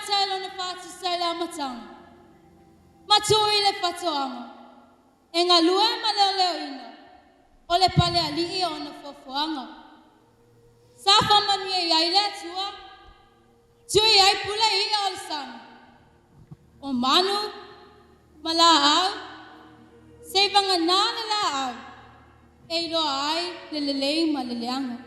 telo na whātu sai la matanga. Matui le whatoanga. E ngā lua ma leo ina. O le pale ali o na whafuanga. Safa manu e iai le atua. Tui ai pula i o le sana. O manu, ma la au. Seivanga nāna la au. E iroa ai le lelei ma le leanga.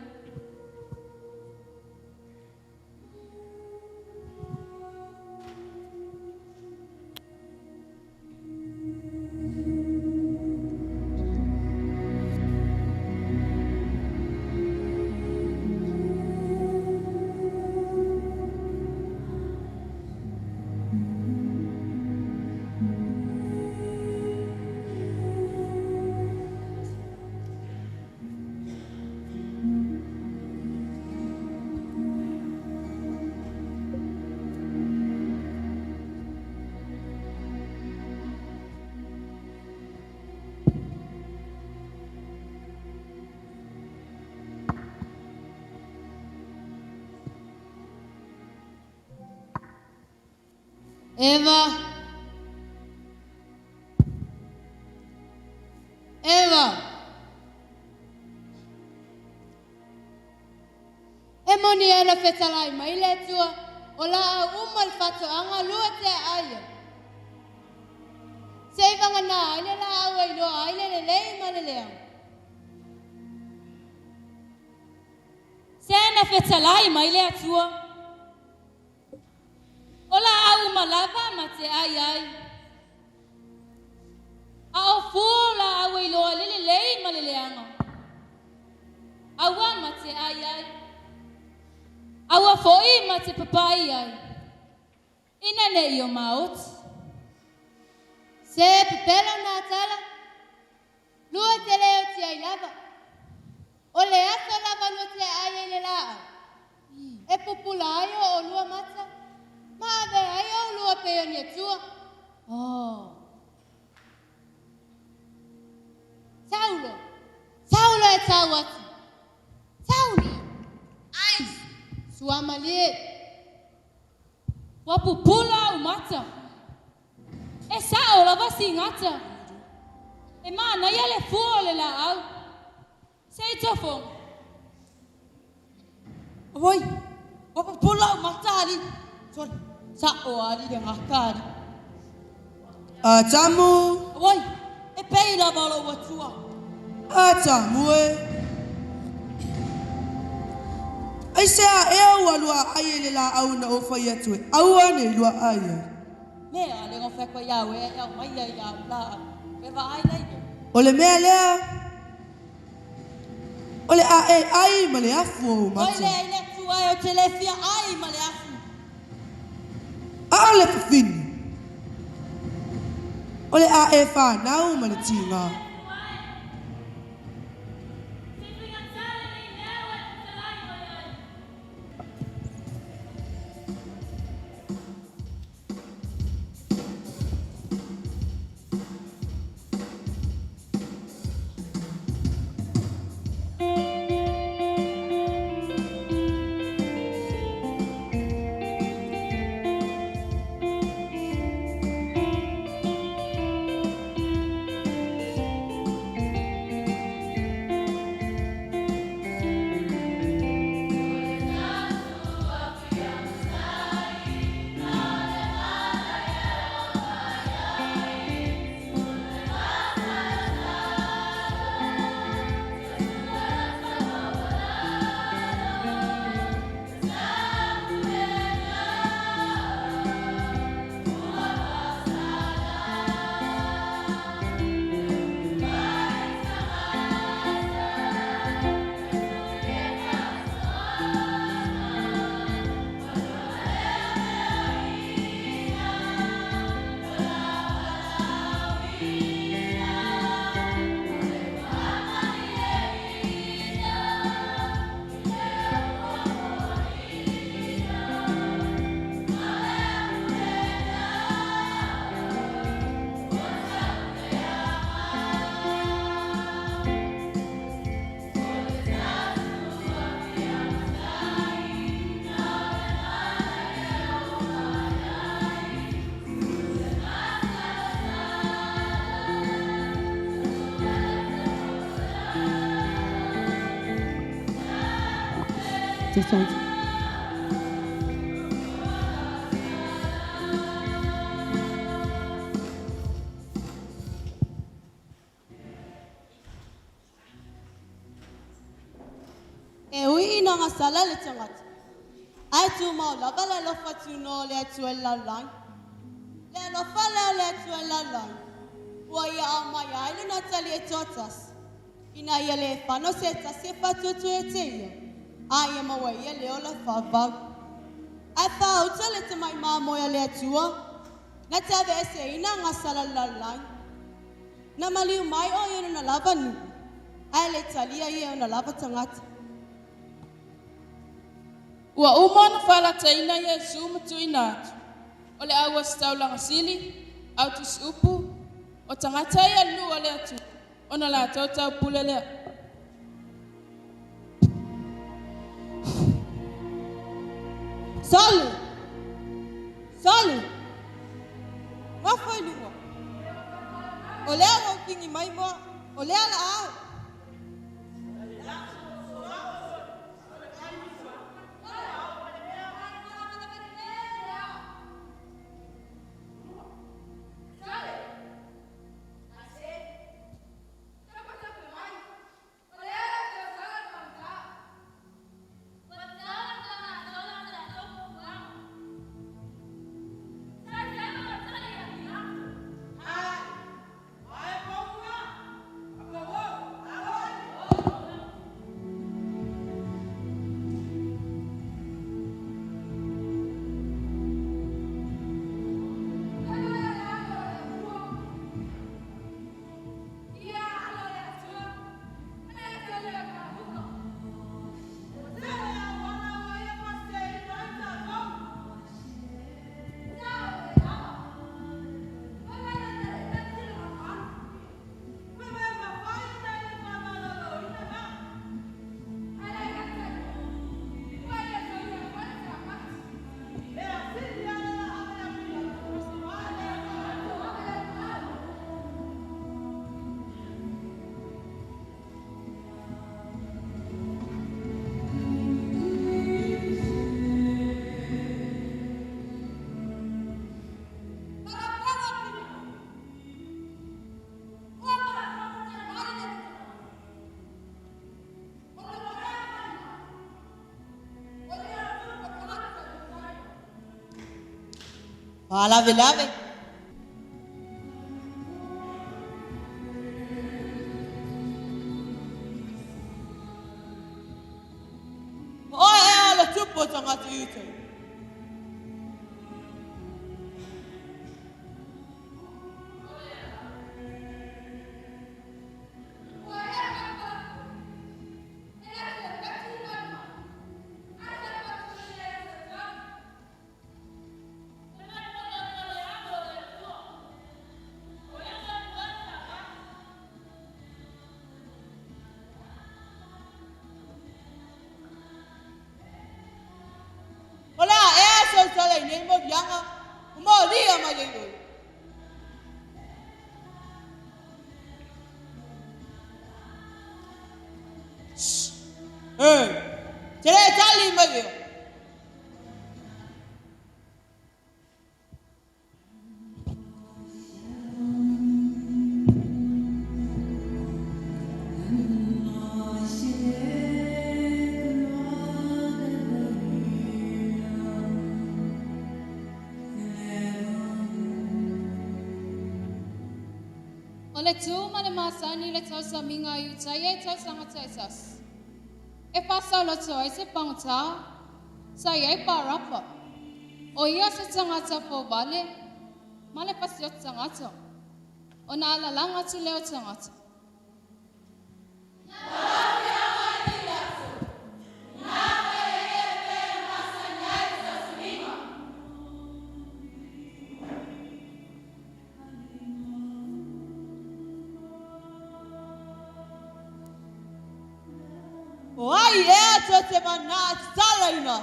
Eva. E moni e na whetalai mai le tua, o la au umal whatoanga lua te aia. Seivanga nā aile la au ai loa aile le lei ma le lea. Se na whetalai mai le tua, ola au malava ma te ai ai. A o fula au i loa lele lei ma le leanga. Aua ma te ai ai. Aua foi ma te papai ai. Ina ne i o maot. Se pepelo nā tala. Lua te leo te ai lava. O le ato lava no te ai ai le laa. E pupula ai o lua mata. Mave ai au lua peo ni atua. Oh. Saulo e tau atu. Sauni. Ai. Suamalie. Wapupula au mata. E sao la vasi ngata. E mana ia le fuole la au. Sei tofo. Oi. Wapupula au mata ali. Sorry. Sa'o ali de ngakari. Tamu. Oi, e pei la valo watua. Tamu e. Ai se a e au alua ai le la au na o fai atu e. Au ane lua ai. Mea le ngā whekwa iau e au mai ai au la. E wa ai nei. O le mea lea. O le a e ai ma le afu o mata. Oi le ai le tua e o te le fia ai ma le afu. A le pafini. O le a e whanau ma le tinga. asante. Ewi ina ngasala le tangata. Ai tu mau la bala lo fatu no le tu la lai. Le lo fala le tu la lai. Wa ya ama ya ile na tali totas. Ina ya le fa no se ta se fatu tu eteia. Ai ama wa ya le ola fa va. Ai fa o tele te mai mamo ya le tua. Na ta ve se ina ngasala la lai. Na mali mai o ye na lava nu. Ai le tali ya na lava tangata. Ua umona fala taina Yesu matuina atu. Ole awa staulanga sili, au tusupu, o tangata ia lu ole atu. Ona la tauta pulelea. Sali! Sali! Wafai lua. Ole awa kingi mai moa, ole ala au. Lave, lave. Oh, la tupo tangata yute. Ole tu mane masani le tau sa minga yu taye tau sa ngatsas. E pasa lo toi se pangta sa ye parapa. O ia se tangata po vale male pasio tangata. Ona ala langa tu leo tangata. Wai e te mana sala ina.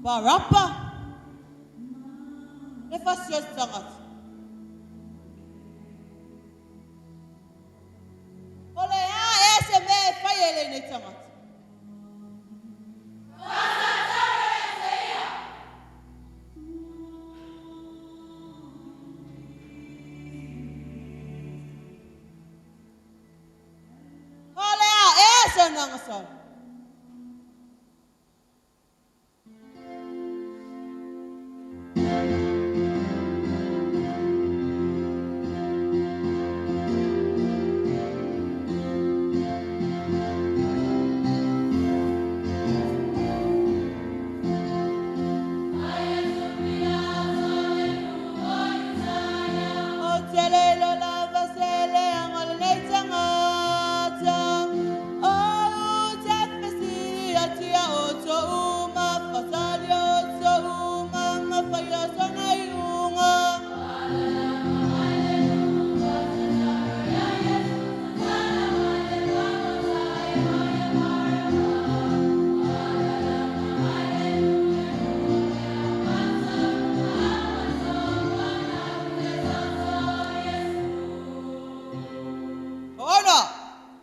Barapa. Le fasio sangat. ngasal.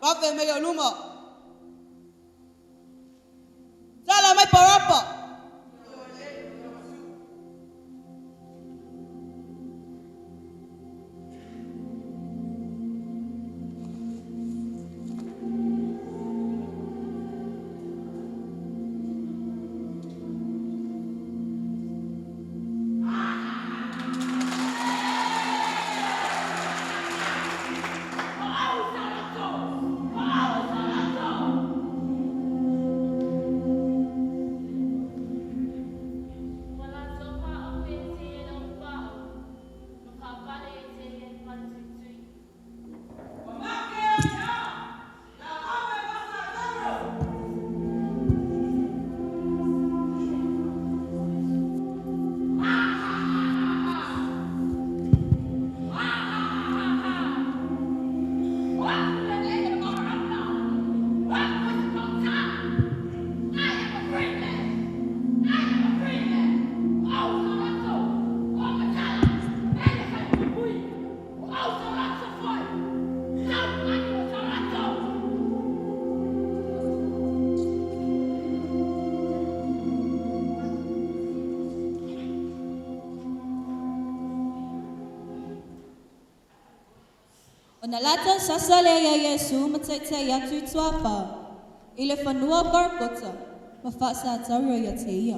Kafe meyo luma. Sala may parapa. Nalata sasale ya Yesu matete ya tutuapa. Ile fanua garkota. Mafasa tario ya teia.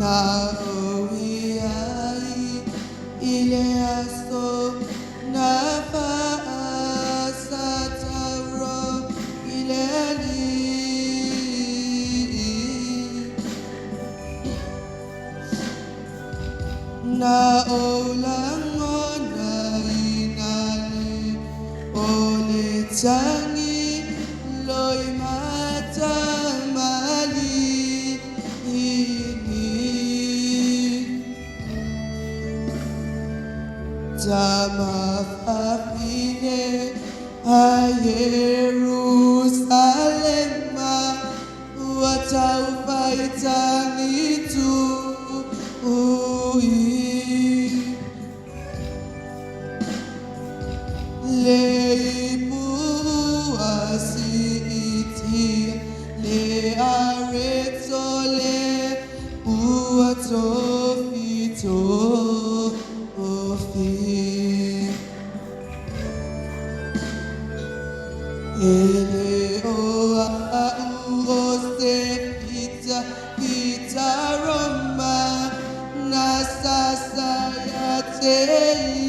na oiai ile aso na faasa tauro ile ali na olango na inali ole tangi loi mata mali ini tama fafine a Yerusalem watau faitangi tu Leipu asiti le aretole uatofito ofi ele oa uose kita Roma na sasa ya tei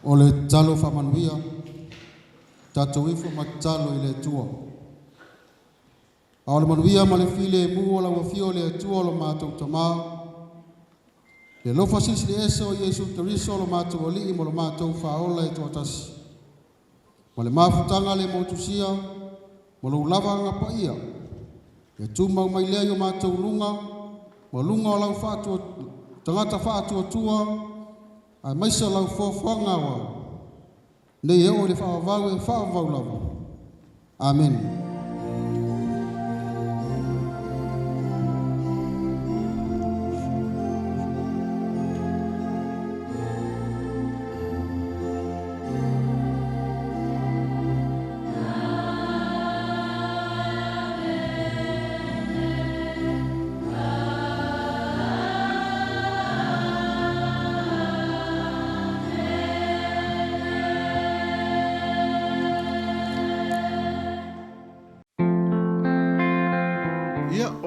o le talo whamanuia, tatou ifo ma talo i le tua. A o le manuia ma le file e mua la wafio le atua o lo mātou tamā. Le lofa sisi le ese o Iesu Teriso o lo mātou ali i mo lo mātou whaola e tuatasi. Ma le mafutanga le motusia, ma lo lava ngapa ia. E tūmau mai lea o mātou lunga, ma lunga o lau whātua, tangata whātua tua, ai maisa lau whawhanga wa. Nei e o le whaavau e whaavau lava. Amen.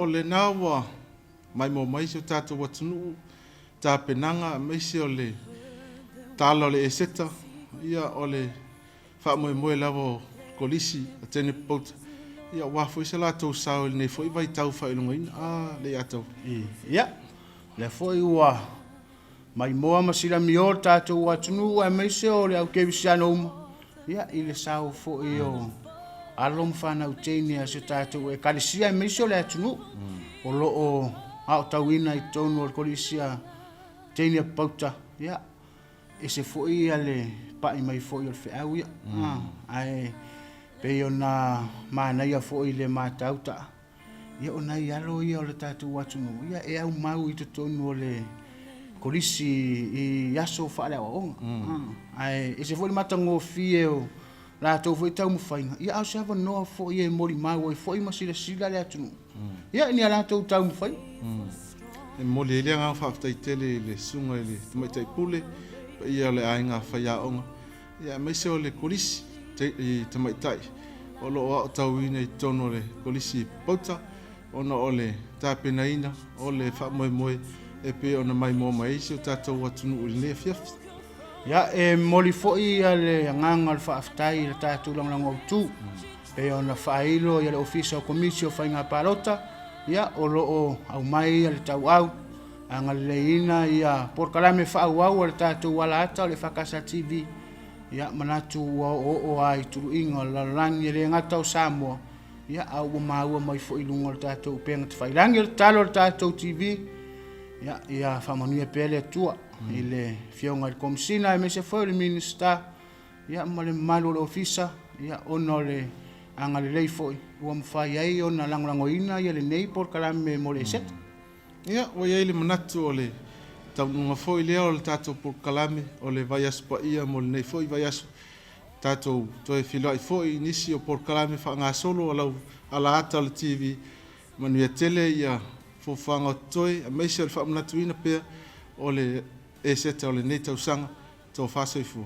Le nawa mai mo mai se tatu watunu ta penanga mai se ole talo le eseta ia ole fa mo lavo kolisi atene pot ia wa foi se la to sao ne foi vai tau fa ilungoin le ato ia le foi wa mai mo ma sila mio tatu watunu mai se ole au ke visiano ia ile sao foi o alom fana utenia se tatu e kalisia misio le atunu o lo o au tawina i tonu o kolisia tenia pauta ya e se foi ale pa i mai foi o fe au ya ai pe ona mana ia foi le matauta ia ona ia lo ia o le tatu atunu ia e au mau i tonu o le kolisi i yaso fa le o ai e se foi matango fie o la to foi tau mo fainga ia au sava no fo ia mori mau e foi masila sila le atunu ia ni ala to tau mo fai e moli le nga fa tai tele le sunga le mai tai pule ia le ainga fa ya onga ia mai se le kolisi te mai tai o lo o tau ina i tono le kolisi pauta ona ole tapenaina ole fa mo e pe ona mai mo mai se tatou atunu le fiaf ya e moli foi ale nganga al faaftai le tatu lang tu e ona failo ya le ofisa o komisio fainga palota ya o lo o au mai ale tau au anga leina ya por kalame fa au le tatu wala ata le fakasa tv ya manatu o ai tu inga la langi le ngata o Samoa ya au mau mai foi lungo le tatu penga te failangi le talo le tatu tv ya famanu pele tua ile fionga il komsina e mese foi le minister ya male malo le ofisa ya onole anga le lei foi o mfai ai ona langoina ya le nei por kalame mole set ya o ye le manatu ole tau nga foi le o tato por kalame ole vaias pa ia mol nei foi vaias tato to e filo ai foi inicio por kalame fa nga solo ala ata le tv manu ya tele ya fo fanga toi a mese fa manatu ina pe ole e seta ole nei tau sanga to fa so fu